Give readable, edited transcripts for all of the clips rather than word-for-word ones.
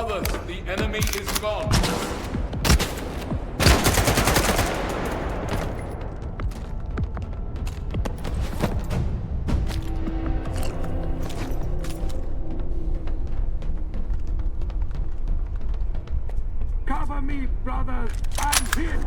Brothers, the enemy is gone. Cover me, brothers! I'm hit!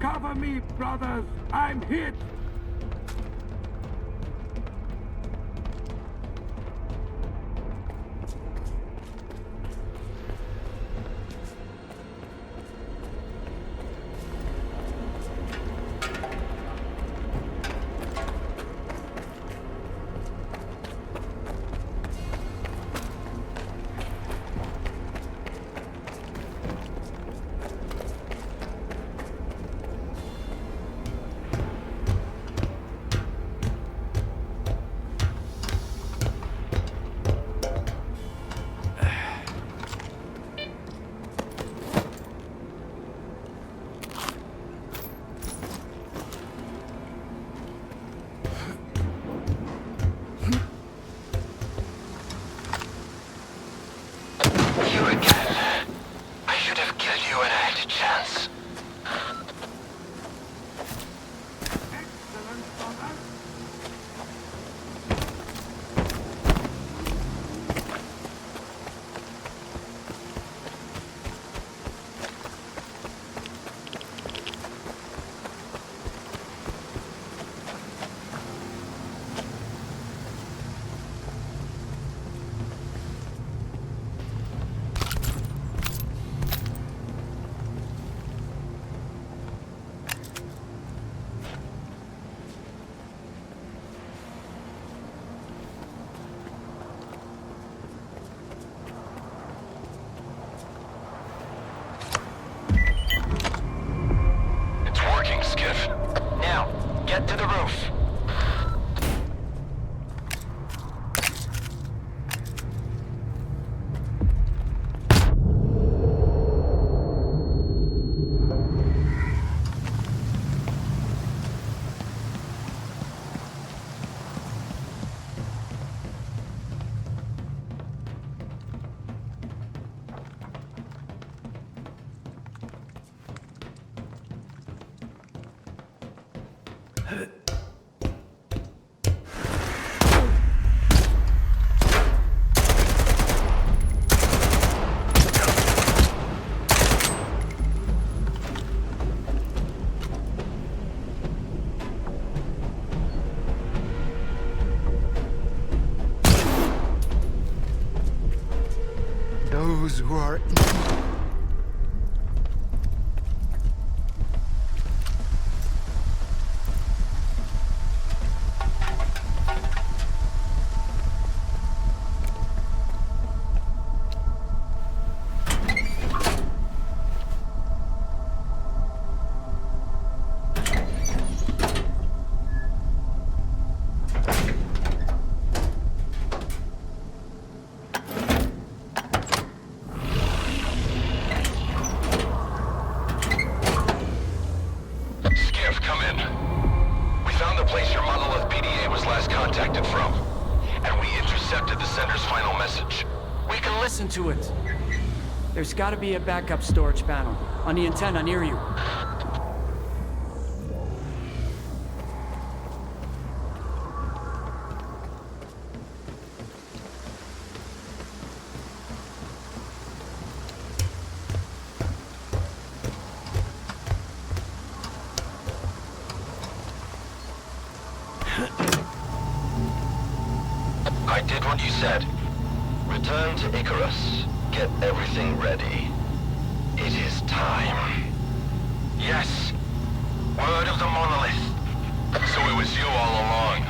Cover me, brothers! I'm hit! Skif. Now, get to the roof. Those who are to it. There's got to be a backup storage panel on the antenna near you. did what you said. Return to Icarus. Get everything ready. It is time. Yes. Word of the monolith. So it was you all along.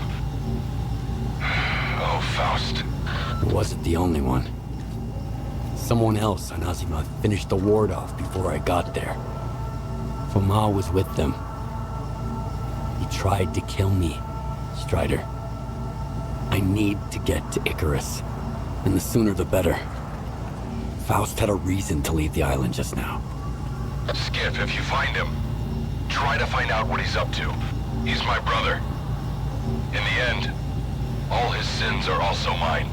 Oh, Faust. I wasn't the only one. Someone else on Azimuth finished the ward off before I got there. Foma was with them. He tried to kill me, Strider. I need to get to Icarus, and the sooner the better. Faust had a reason to leave the island just now. Skif, if you find him, try to find out what he's up to. He's my brother. In the end, all his sins are also mine.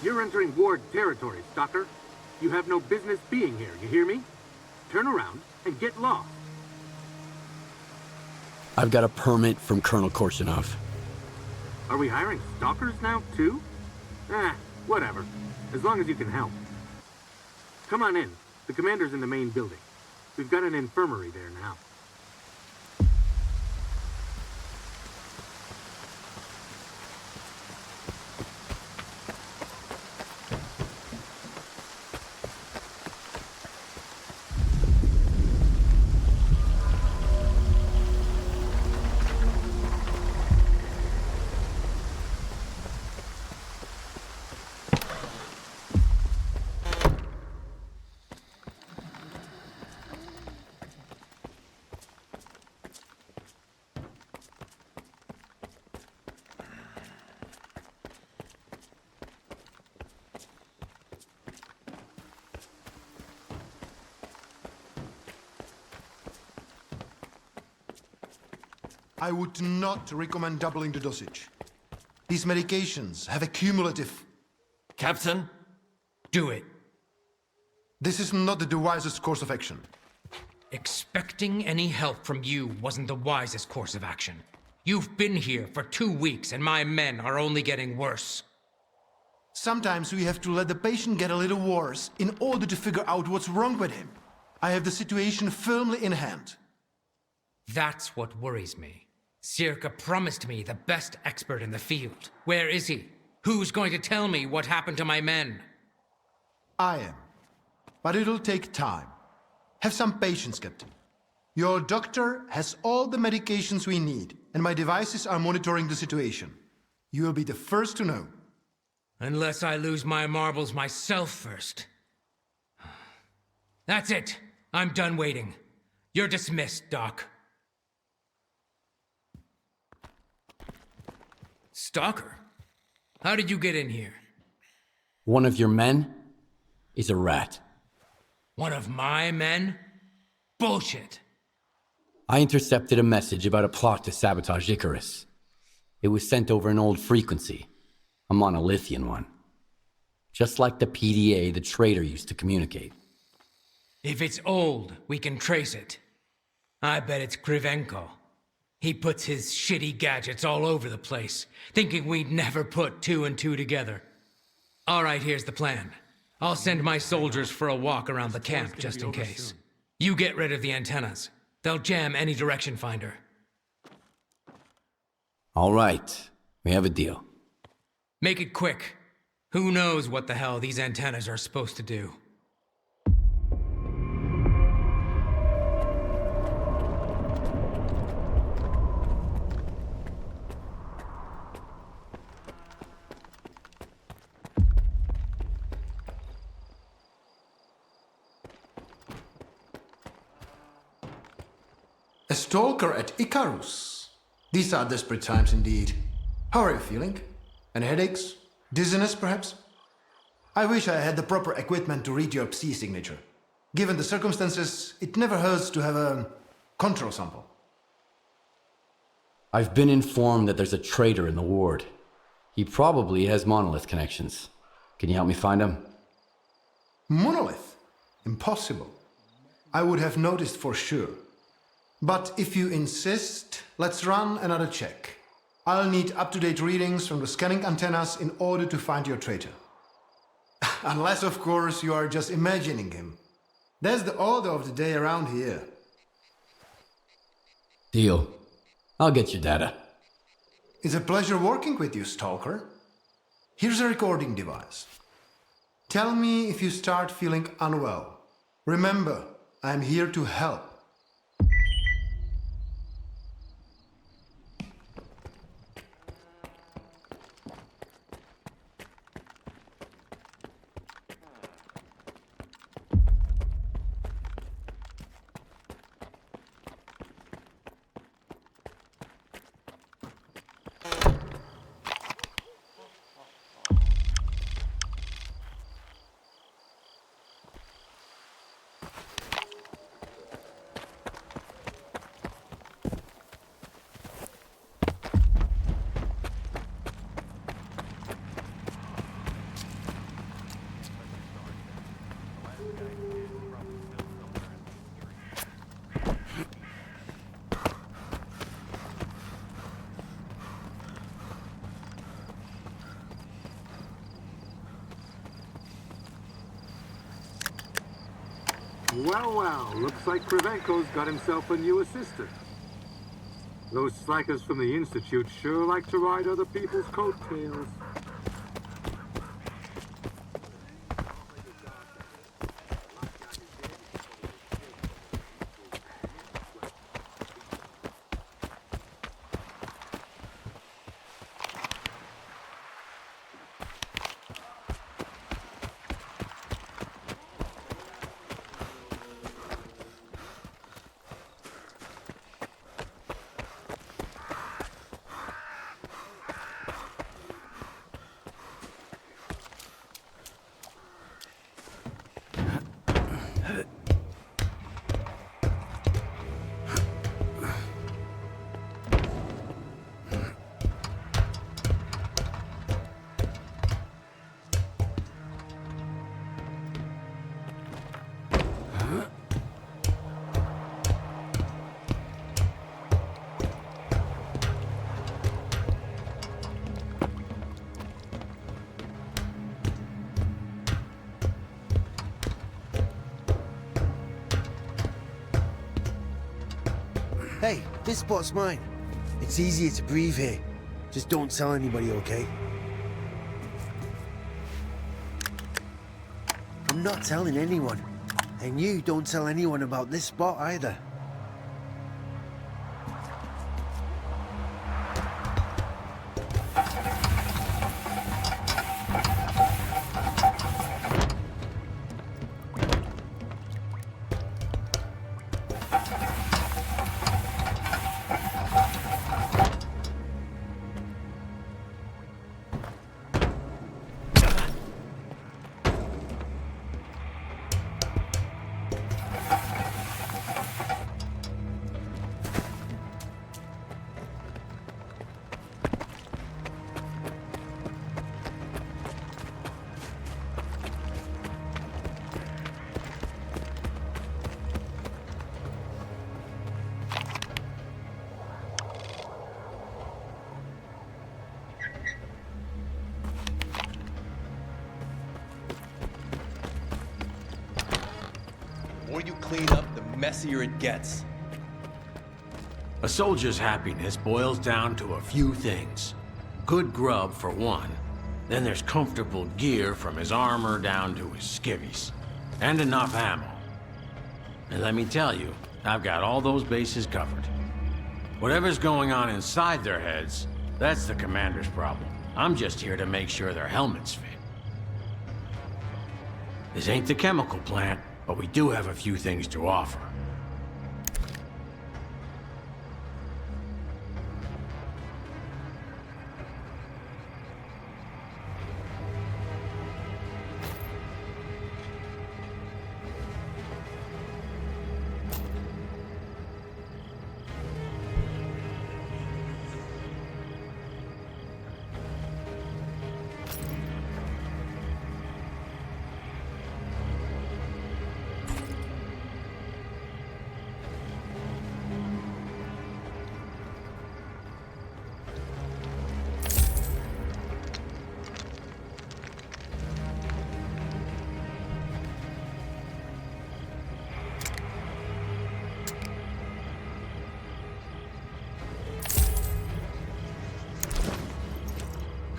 You're entering Ward territory, Stalker. You have no business being here, you hear me? Turn around and get lost. I've got a permit from Colonel Korshunov. Are we hiring stalkers now, too? Whatever. As long as you can help. Come on in. The commander's in the main building. We've got an infirmary there now. I would not recommend doubling the dosage. These medications have a cumulative... Captain, do it. This is not the wisest course of action. Expecting any help from you wasn't the wisest course of action. You've been here for 2 weeks and my men are only getting worse. Sometimes we have to let the patient get a little worse in order to figure out what's wrong with him. I have the situation firmly in hand. That's what worries me. Circa promised me the best expert in the field. Where is he? Who's going to tell me what happened to my men? I am. But it'll take time. Have some patience, Captain. Your doctor has all the medications we need, and my devices are monitoring the situation. You will be the first to know. Unless I lose my marbles myself first. That's it. I'm done waiting. You're dismissed, Doc. Stalker? How did you get in here? One of your men is a rat. One of my men? Bullshit. I intercepted a message about a plot to sabotage Icarus. It was sent over an old frequency, a monolithian one. Just like the PDA the traitor used to communicate. If it's old, we can trace it. I bet it's Krivenko. He puts his shitty gadgets all over the place, thinking we'd never put 2 and 2 together. All right, here's the plan. I'll send my soldiers for a walk around the camp just in case. You get rid of the antennas. They'll jam any direction finder. All right, we have a deal. Make it quick. Who knows what the hell these antennas are supposed to do? A stalker at Icarus. These are desperate times indeed. How are you feeling? Any headaches? Dizziness, perhaps? I wish I had the proper equipment to read your Psi signature. Given the circumstances, it never hurts to have a control sample. I've been informed that there's a traitor in the ward. He probably has Monolith connections. Can you help me find him? Monolith? Impossible. I would have noticed for sure. But if you insist, let's run another check. I'll need up-to-date readings from the scanning antennas in order to find your traitor. Unless, of course, you are just imagining him. That's the order of the day around here. Deal. I'll get your data. It's a pleasure working with you, Stalker. Here's a recording device. Tell me if you start feeling unwell. Remember, I'm here to help. Well, well, looks like Krivenko's got himself a new assistant. Those slackers from the Institute sure like to ride other people's coattails. Hey, this spot's mine. It's easier to breathe here. Just don't tell anybody, okay? I'm not telling anyone. And you don't tell anyone about this spot either. The more you clean up, the messier it gets. A soldier's happiness boils down to a few things. Good grub, for one. Then there's comfortable gear from his armor down to his skivvies. And enough ammo. And let me tell you, I've got all those bases covered. Whatever's going on inside their heads, that's the commander's problem. I'm just here to make sure their helmets fit. This ain't the chemical plant, but we do have a few things to offer.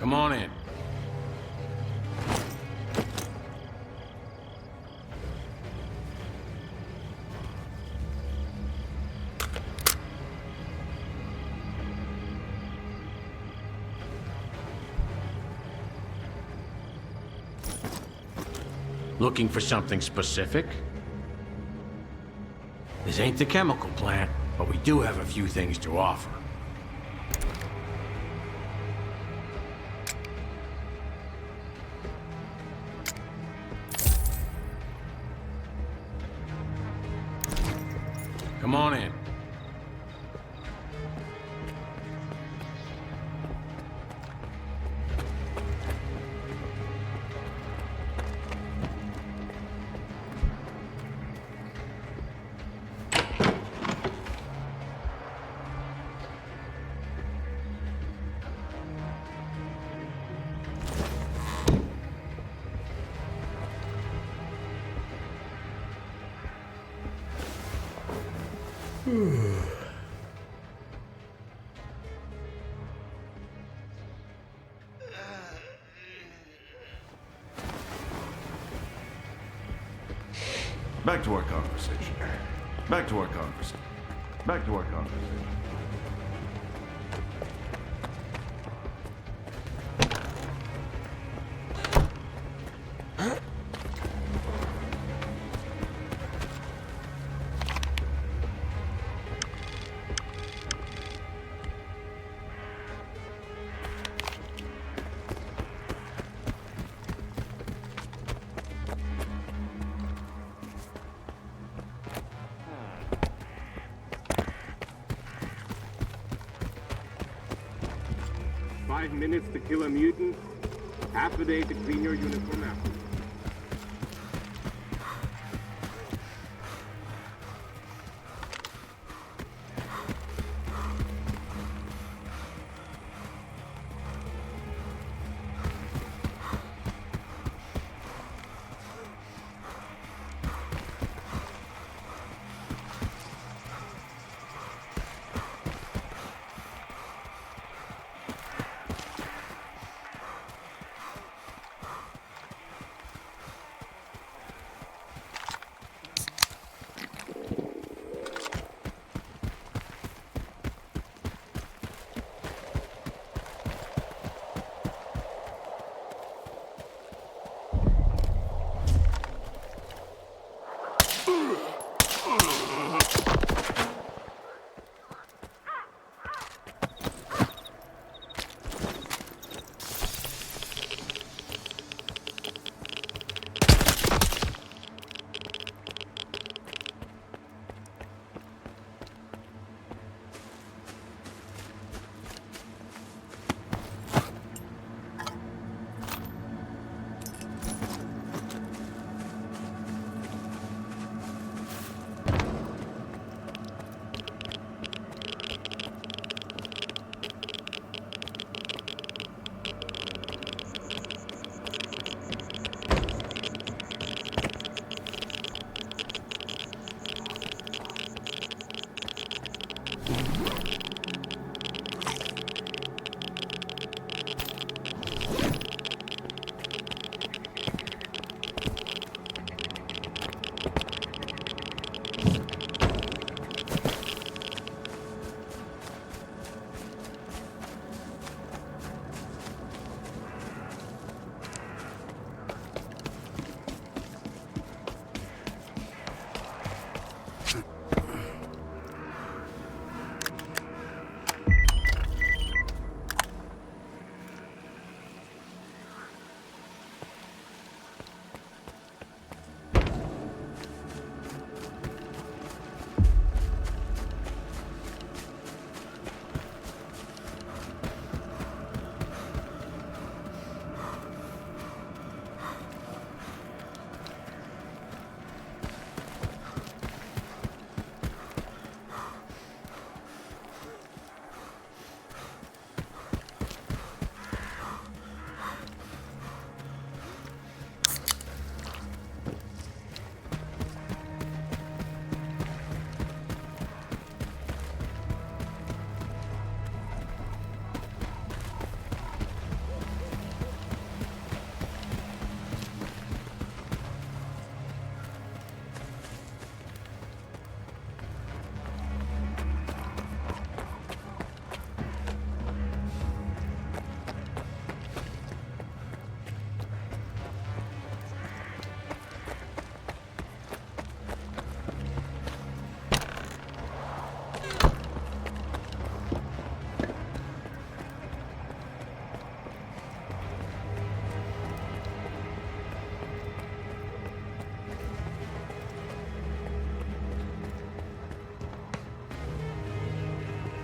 Come on in. Looking for something specific? This ain't the chemical plant, but we do have a few things to offer. Come on in. Back to our conversation. Back to our conversation. Back to our conversation. Minutes to kill a mutant, half a day to clean your uniform after.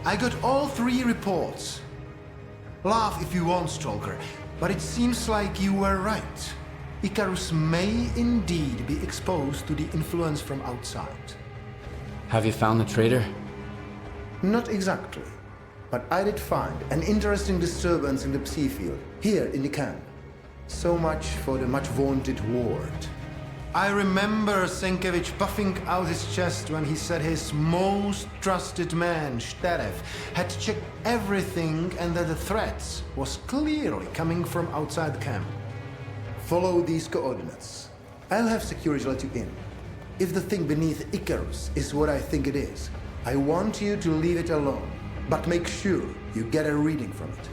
I got all 3 reports. Laugh if you want, Stalker, but it seems like you were right. Icarus may indeed be exposed to the influence from outside. Have you found the traitor? Not exactly, but I did find an interesting disturbance in the Psi field, here in the camp. So much for the much-vaunted ward. I remember Senkevich puffing out his chest when he said his most trusted man, Sterev, had checked everything and that the threat was clearly coming from outside the camp. Follow these coordinates. I'll have security let you in. If the thing beneath Icarus is what I think it is, I want you to leave it alone, but make sure you get a reading from it.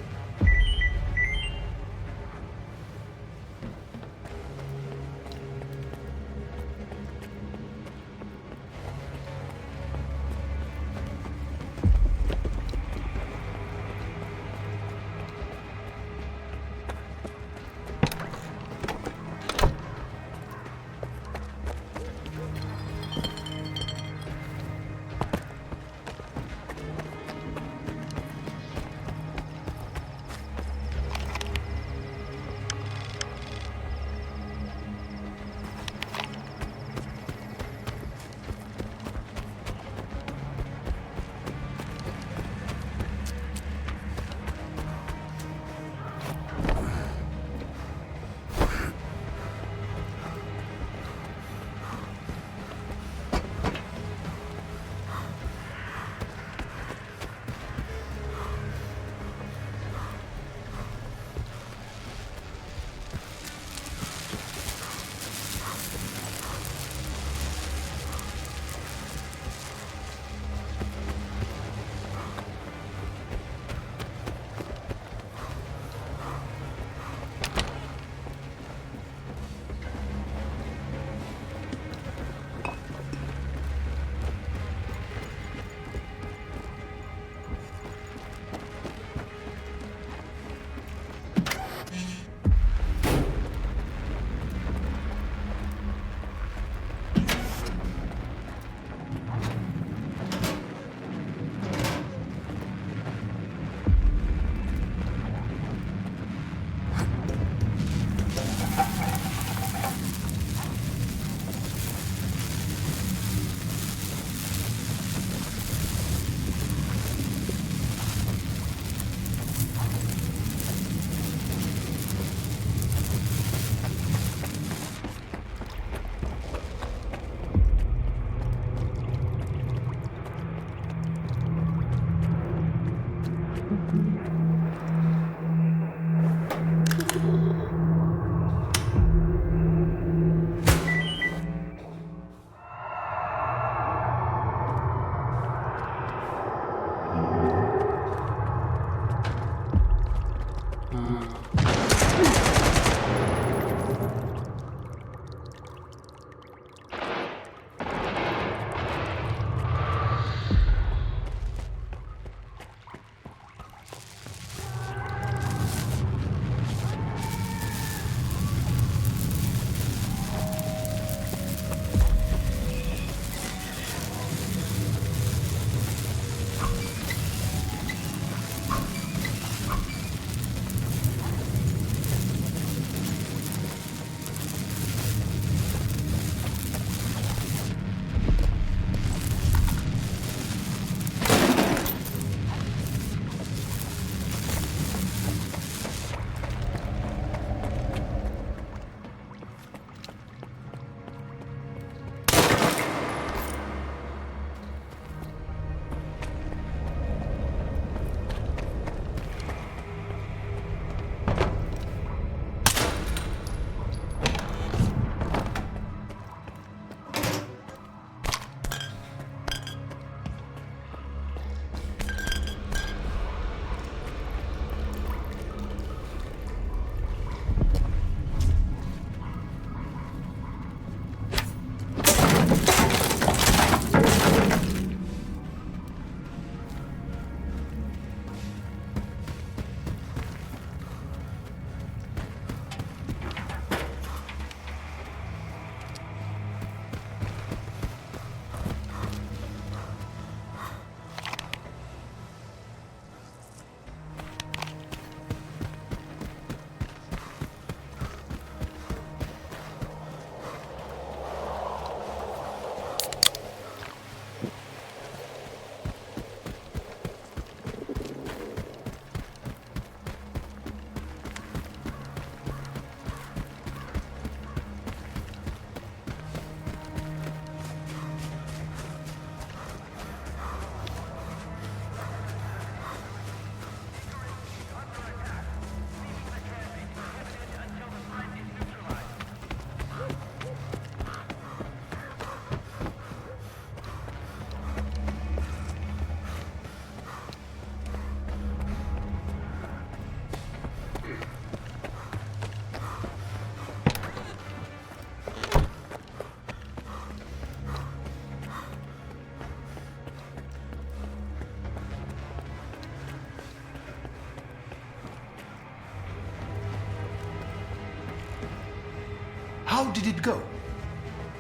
How did it go?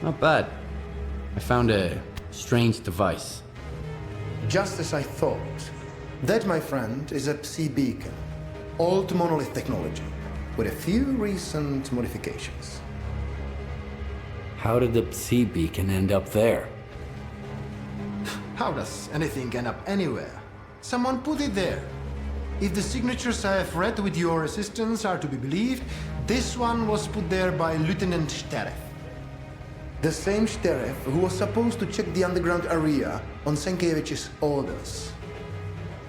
Not bad. I found a strange device. Just as I thought. That, my friend, is a Psi beacon. Old monolith technology, with a few recent modifications. How did the Psi beacon end up there? How does anything end up anywhere? Someone put it there. If the signatures I have read with your assistance are to be believed, this one was put there by Lieutenant Sheriff. The same sheriff who was supposed to check the underground area on Sienkiewicz's orders.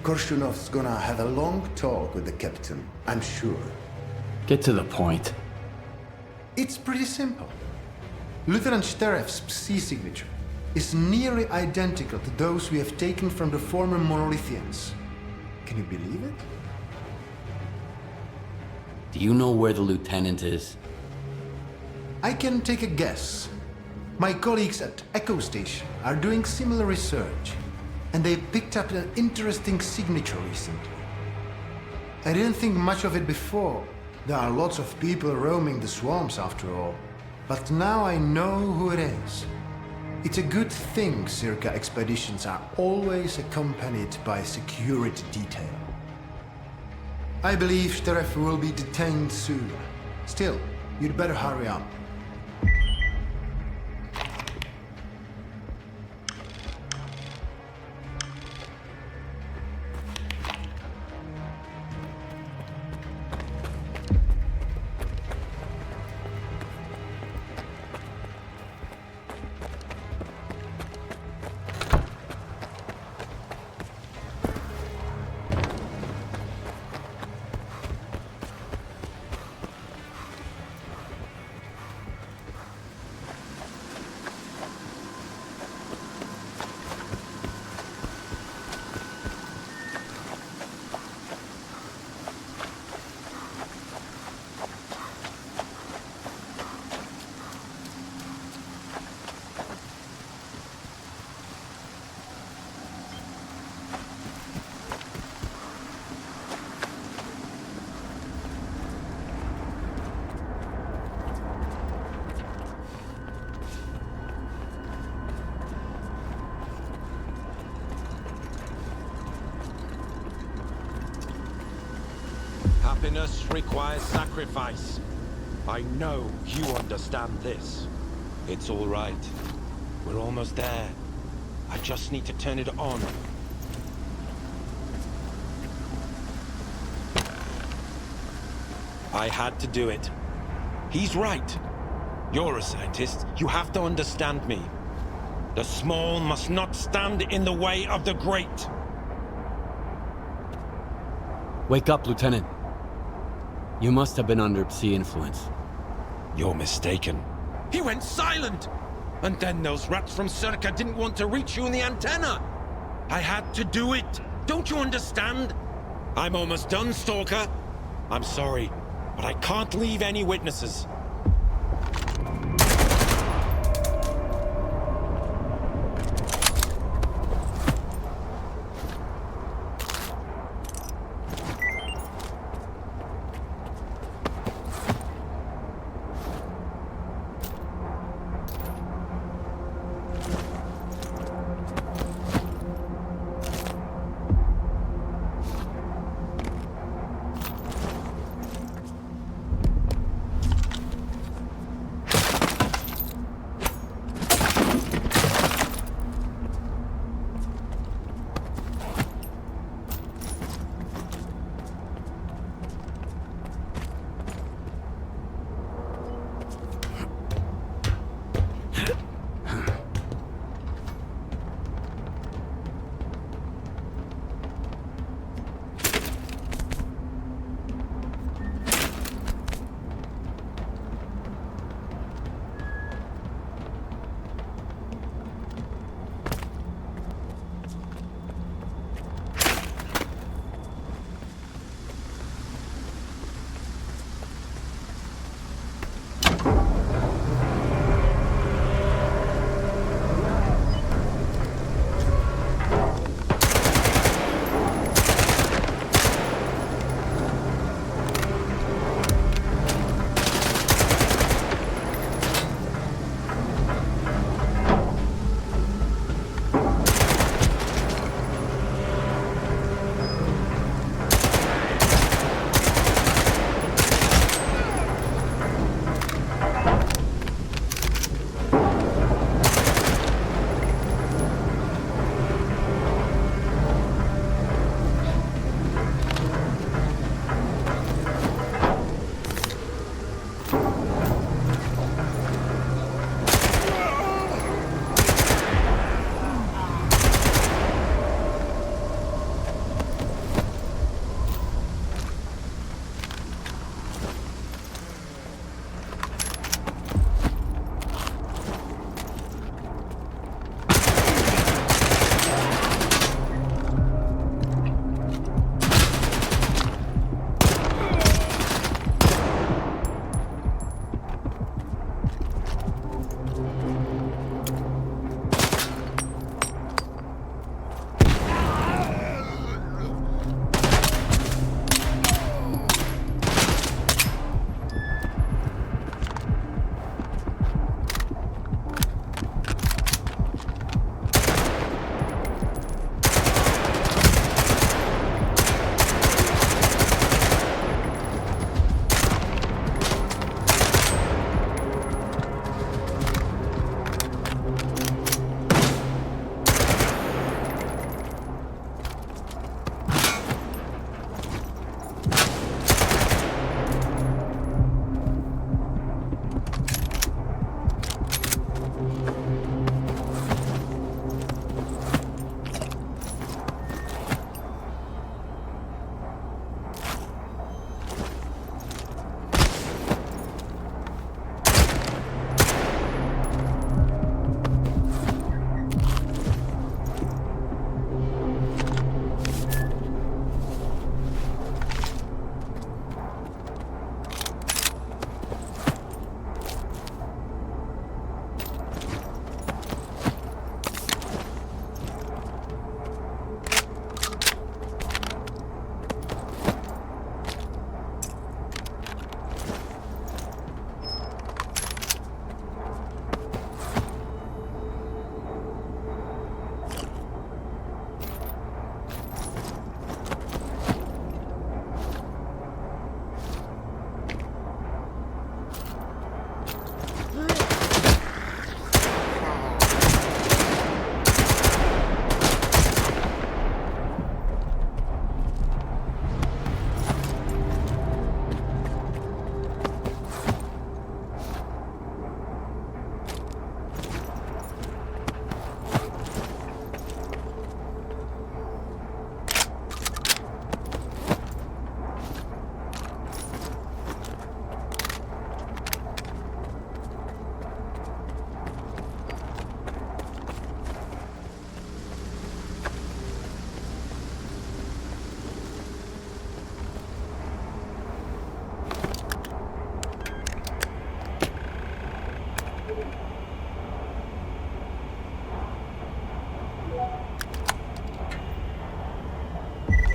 Korshunov's gonna have a long talk with the captain, I'm sure. Get to the point. It's pretty simple. Lieutenant Sheriff's Psi signature is nearly identical to those we have taken from the former Monolithians. Can you believe it? Do you know where the lieutenant is? I can take a guess. My colleagues at Echo Station are doing similar research, and they picked up an interesting signature recently. I didn't think much of it before. There are lots of people roaming the swamps after all. But now I know who it is. It's a good thing Circa expeditions are always accompanied by security detail. I believe Sheriff will be detained soon. Still, you'd better hurry up. Happiness requires sacrifice. I know you understand this. It's all right. We're almost there. I just need to turn it on. I had to do it. He's right. You're a scientist. You have to understand me. The small must not stand in the way of the great. Wake up, Lieutenant. You must have been under Psi influence. You're mistaken. He went silent! And then those rats from Circa didn't want to reach you in the antenna! I had to do it! Don't you understand? I'm almost done, Stalker. I'm sorry, but I can't leave any witnesses.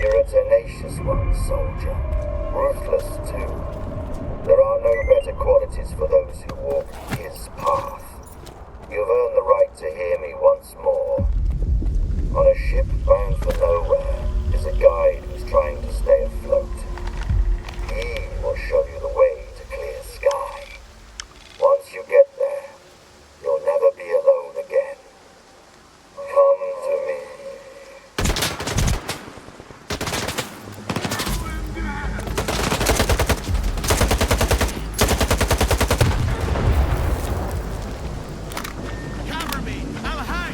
You're a tenacious one, soldier. Ruthless, too. There are no better qualities for those who walk his path. You've earned the right to hear me once more. On a ship bound for nowhere is a guide who's trying to stay afloat. He will show you the way to clear sky. Once you get there, you'll never be alone again. Come to me. Cover me! I'll hide!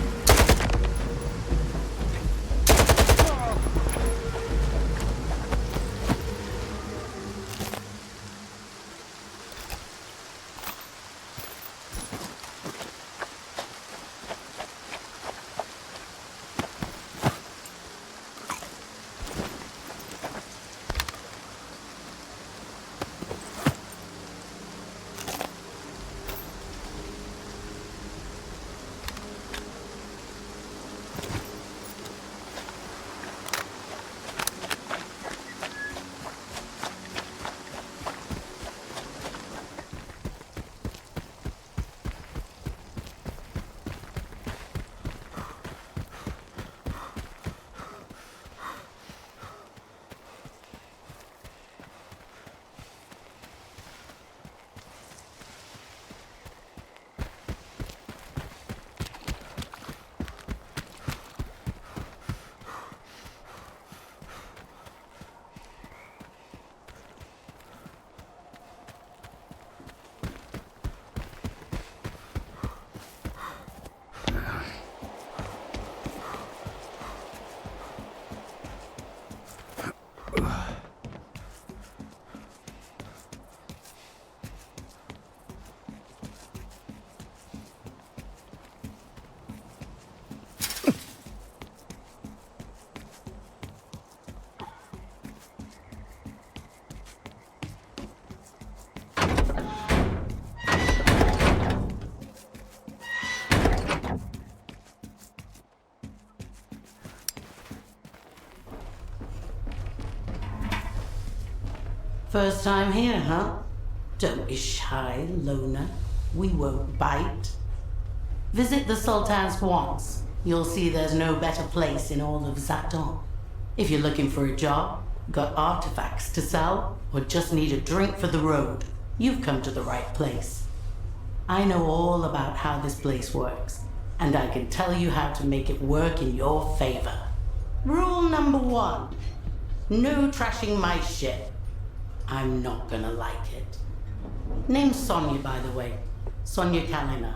First time here, huh? Don't be shy, loner. We won't bite. Visit the Sultan's once. You'll see there's no better place in all of Zaton. If you're looking for a job, got artifacts to sell, or just need a drink for the road, you've come to the right place. I know all about how this place works, and I can tell you how to make it work in your favor. Rule number 1, no trashing my shit. I'm not gonna like it. Name's Sonia, by the way. Sonia Kalina.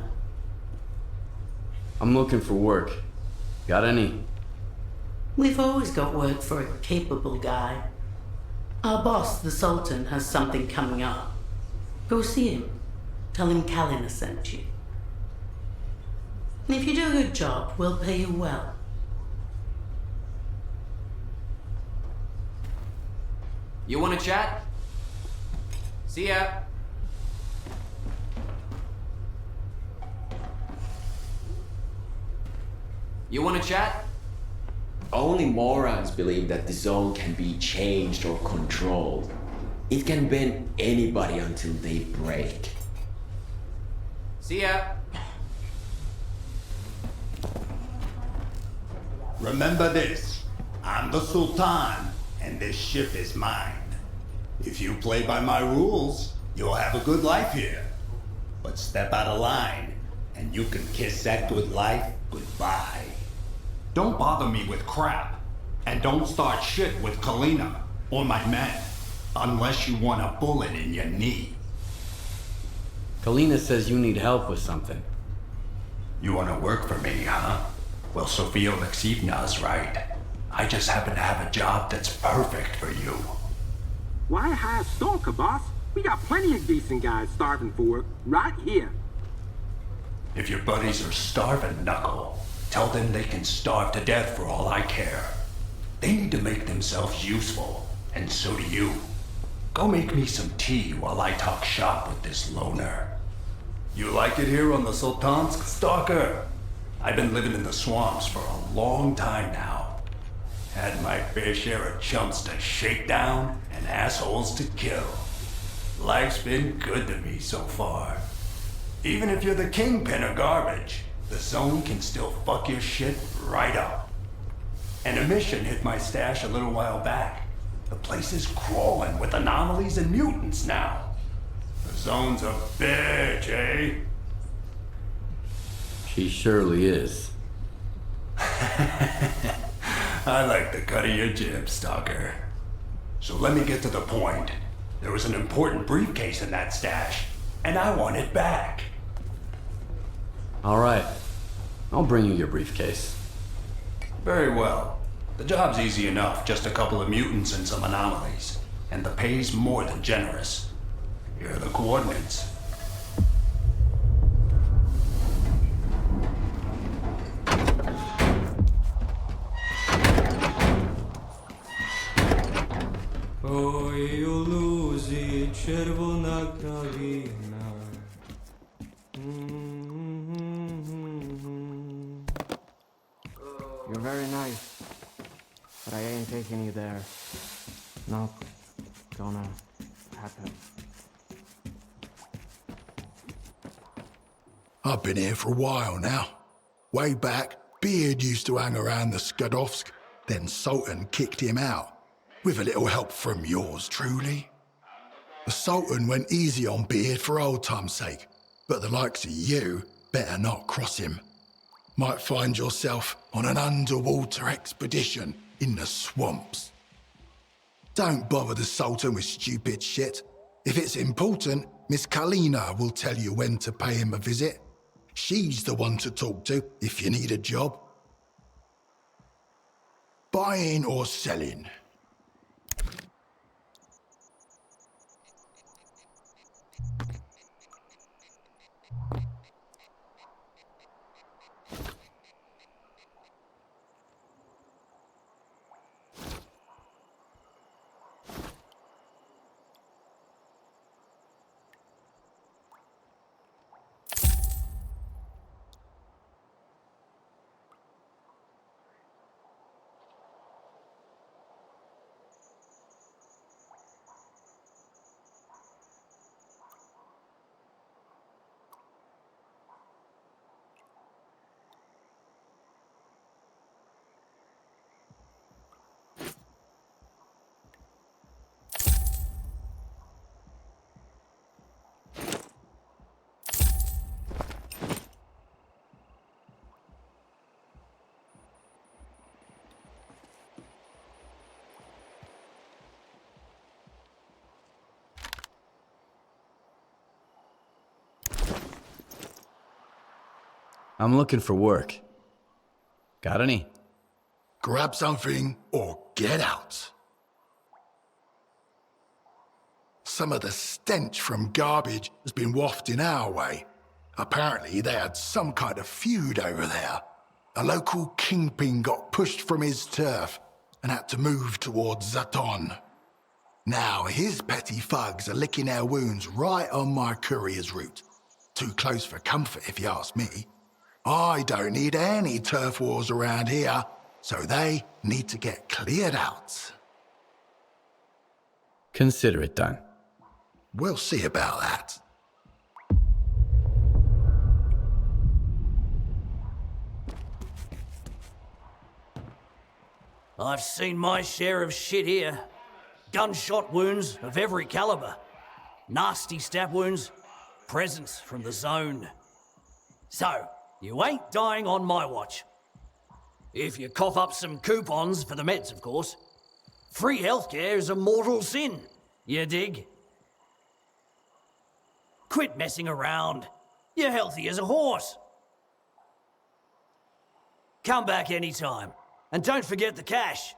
I'm looking for work. Got any? We've always got work for a capable guy. Our boss, the Sultan, has something coming up. Go see him. Tell him Kalina sent you. And if you do a good job, we'll pay you well. You wanna chat? See ya. You wanna chat? Only morons believe that the zone can be changed or controlled. It can bend anybody until they break. See ya. Remember this. I'm the Sultan, and this ship is mine. If you play by my rules, you'll have a good life here. But step out of line, and you can kiss that good life goodbye. Don't bother me with crap. And don't start shit with Kalina or my men, unless you want a bullet in your knee. Kalina says you need help with something. You want to work for me, huh? Well, Sofia Alexeyevna's right. I just happen to have a job that's perfect for you. Why hire Stalker, boss? We got plenty of decent guys starving for work right here. If your buddies are starving, Knuckle, tell them they can starve to death for all I care. They need to make themselves useful, and so do you. Go make me some tea while I talk shop with this loner. You like it here on the Sultansk, Stalker? I've been living in the swamps for a long time now. Had my fair share of chumps to shake down and assholes to kill. Life's been good to me so far. Even if you're the kingpin of garbage, the zone can still fuck your shit right up. An emission hit my stash a little while back. The place is crawling with anomalies and mutants now. The zone's a bitch, eh? She surely is. I like the cut of your jib, Stalker. So let me get to the point. There was an important briefcase in that stash, and I want it back. All right. I'll bring you your briefcase. Very well. The job's easy enough, just a couple of mutants and some anomalies. And the pay's more than generous. Here are the coordinates. Oj, luzi, czerwona kraina. You're very nice, but I ain't taking you there. Not gonna happen. I've been here for a while now. Way back, Beard used to hang around the Skadovsk, then Sultan kicked him out, with a little help from yours truly. The Sultan went easy on Beard for old time's sake, but the likes of you better not cross him. Might find yourself on an underwater expedition in the swamps. Don't bother the Sultan with stupid shit. If it's important, Miss Kalina will tell you when to pay him a visit. She's the one to talk to if you need a job. Buying or selling? I'm looking for work. Got any? Grab something or get out. Some of the stench from garbage has been wafting our way. Apparently they had some kind of feud over there. A local kingpin got pushed from his turf and had to move towards Zaton. Now his petty thugs are licking their wounds right on my courier's route. Too close for comfort if you ask me. I don't need any turf wars around here, so they need to get cleared out. Consider it done. We'll see about that. I've seen my share of shit here. Gunshot wounds of every caliber. Nasty stab wounds. Presents from the zone. So, you ain't dying on my watch. If you cough up some coupons for the meds, of course. Free healthcare is a mortal sin, you dig? Quit messing around. You're healthy as a horse. Come back anytime. And don't forget the cash.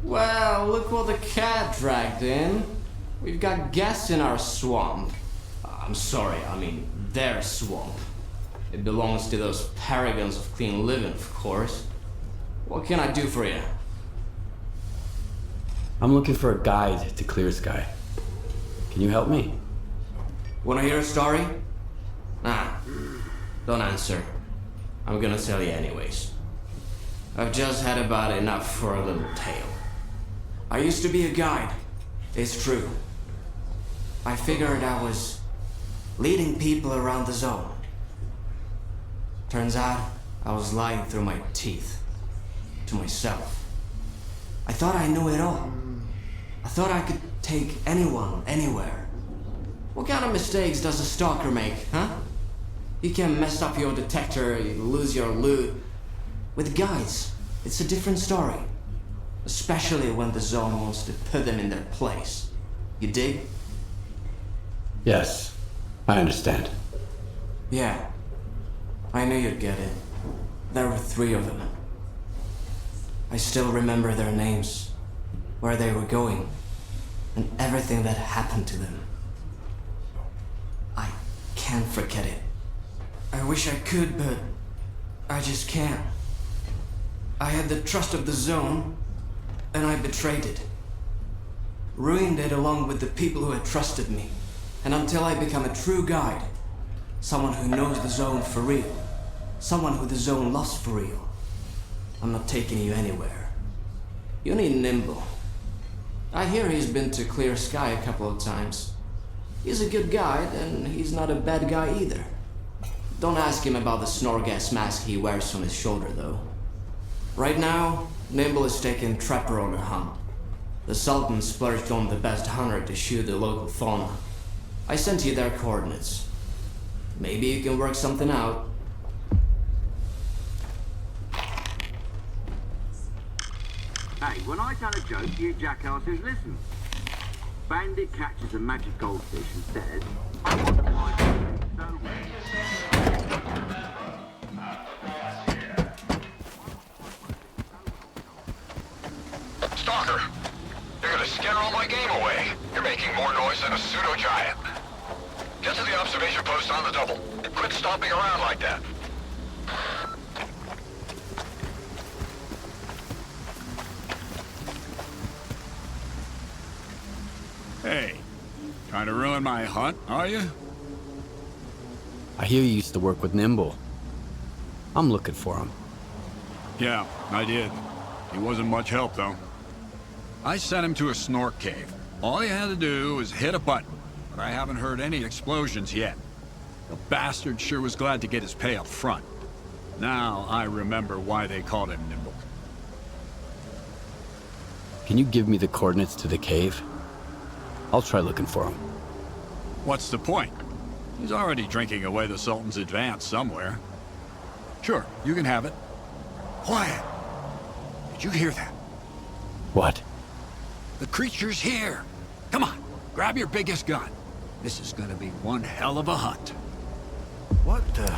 Well, look what the cat dragged in. We've got gas in our swamp. I'm sorry, I mean their swamp. It belongs to those paragons of clean living, of course. What can I do for you? I'm looking for a guide to Clear Sky. Can you help me? Wanna hear a story? Nah, don't answer. I'm gonna tell you anyways. I've just had about enough for a little tale. I used to be a guide. It's true. I figured I was leading people around the zone. Turns out I was lying through my teeth to myself. I thought I knew it all. I thought I could take anyone, anywhere. What kind of mistakes does a stalker make, huh? You can mess up your detector, you lose your loot. With guides, it's a different story. Especially when the zone wants to put them in their place. You dig? Yes, I understand. Yeah, I knew you'd get it. There were 3 of them. I still remember their names, where they were going, and everything that happened to them. I can't forget it. I wish I could, but I just can't. I had the trust of the zone, and I betrayed it. Ruined it along with the people who had trusted me. And until I become a true guide, someone who knows the zone for real, someone who the zone loves for real, I'm not taking you anywhere. You need Nimble. I hear he's been to Clear Sky a couple of times. He's a good guide, and he's not a bad guy either. Don't ask him about the Snorgas mask he wears on his shoulder, though. Right now, Nimble is taking Trapper on a hunt. The Sultan splurged on the best hunter to shoot the local fauna. I sent you their coordinates. Maybe you can work something out. Hey, when I tell a joke, you jackasses listen. Bandit catches a magic goldfish and says, I want to find it so Stalker, you're gonna scare all my game away. You're making more noise than a pseudo-giant. Get to the observation post on the double. And quit stomping around like that. Hey, trying to ruin my hunt, are you? I hear you used to work with Nimble. I'm looking for him. Yeah, I did. He wasn't much help, though. I sent him to a snork cave. All he had to do was hit a button, but I haven't heard any explosions yet. The bastard sure was glad to get his pay up front. Now I remember why they called him Nimble. Can you give me the coordinates to the cave? I'll try looking for him. What's the point? He's already drinking away the Sultan's advance somewhere. Sure, you can have it. Quiet! Did you hear that? What? The creature's here! Come on, grab your biggest gun. This is gonna be one hell of a hunt. What the...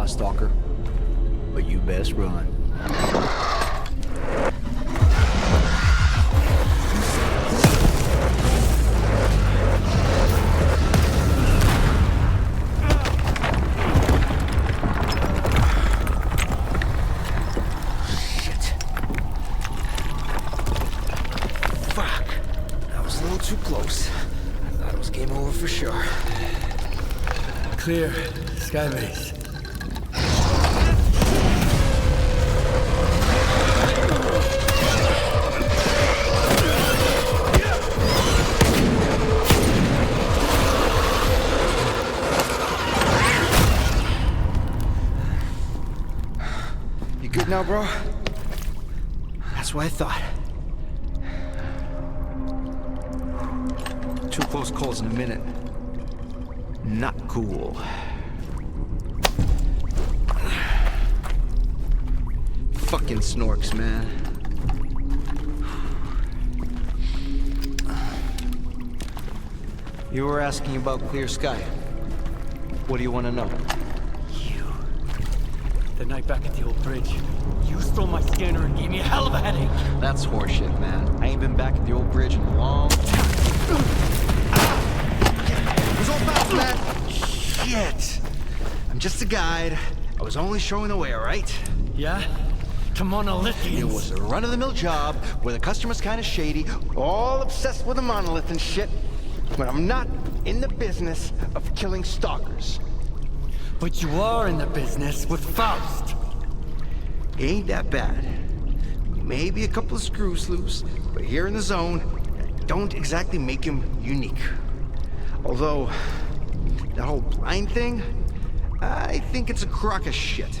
lot, Stalker. But you best run. Clear. Skybase. You good now, bro? That's what I thought. 2 close calls in a minute. Not cool. Fucking snorks, man. You were asking about clear sky. What do you want to know? The night back at the old bridge. You stole my scanner and gave me a hell of a headache. That's horseshit, man. I ain't been back at the old bridge in a long time. It was all fast, man. Shit. I'm just a guide. I was only showing the way, all right? Yeah? To Monolithians. It was a run-of-the-mill job where the customer's kind of shady, all obsessed with the monolith and shit. But I'm not in the business of killing stalkers. But you are in the business with Faust. Ain't that bad. Maybe a couple of screws loose, but here in the zone, don't exactly make him unique. Although, that whole blind thing, I think it's a crock of shit.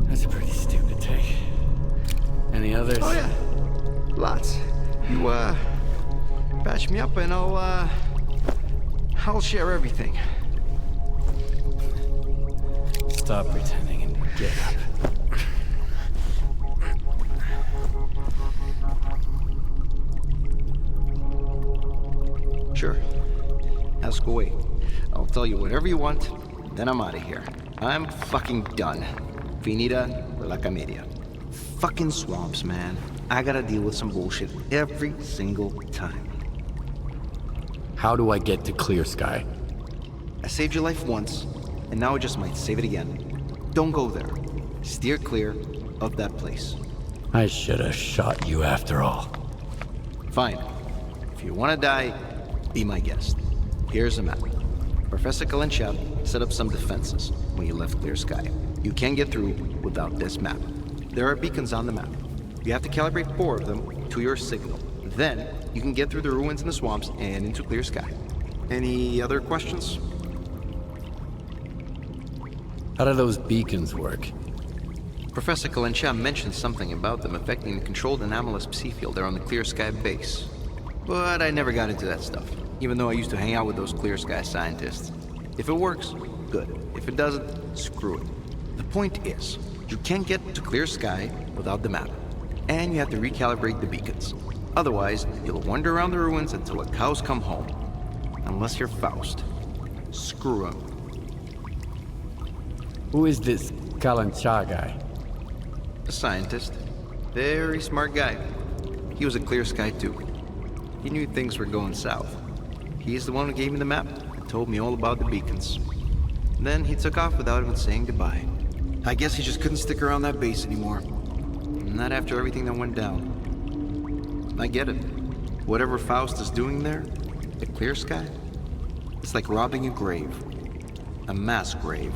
That's a pretty stupid take. Any others? Oh yeah, lots. You, patch me up and I'll share everything. Stop pretending and get up. Sure. Ask away. I'll tell you whatever you want, then I'm out of here. I'm fucking done. Finita la comedia. Fucking swamps, man. I gotta deal with some bullshit every single time. How do I get to clear sky? I saved your life once, and now I just might save it again. Don't go there. Steer clear of that place. I should have shot you after all. Fine. If you want to die, be my guest. Here's a map. Professor Kalinchab set up some defenses when you left clear sky. You can't get through without this map. There are beacons on the map. You have to calibrate 4 of them to your signal. Then, you can get through the ruins in the swamps and into clear sky. Any other questions? How do those beacons work? Professor Kalinchab mentioned something about them affecting the controlled anomalous psi field there on the clear sky base. But I never got into that stuff, even though I used to hang out with those clear sky scientists. If it works, good. If it doesn't, screw it. The point is, you can't get to clear sky without the map, and you have to recalibrate the beacons. Otherwise, you'll wander around the ruins until the cows come home. Unless you're Faust. Screw him. Who is this Kalancha guy? A scientist. Very smart guy. He was a clear sky too. He knew things were going south. He's the one who gave me the map and told me all about the beacons. Then he took off without even saying goodbye. I guess he just couldn't stick around that base anymore. Not after everything that went down. I get it. Whatever Faust is doing there, the clear sky, it's like robbing a grave. A mass grave.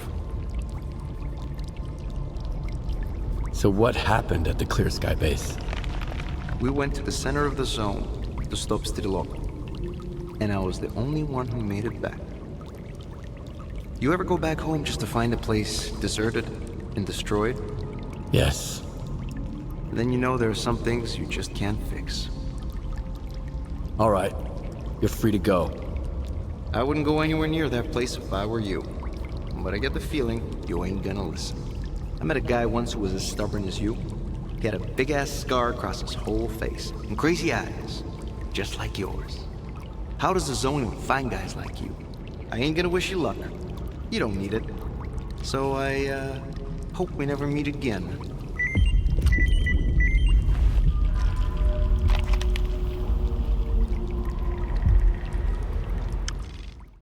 So what happened at the clear sky base? We went to the center of the zone to stop Strilok, and I was the only one who made it back. You ever go back home just to find a place deserted and destroyed? Yes. Then you know there are some things you just can't fix. All right. You're free to go. I wouldn't go anywhere near that place if I were you. But I get the feeling you ain't gonna listen. I met a guy once who was as stubborn as you. He had a big-ass scar across his whole face, and crazy eyes, just like yours. How does the zone even find guys like you? I ain't gonna wish you luck. You don't need it. So I, hope we never meet again.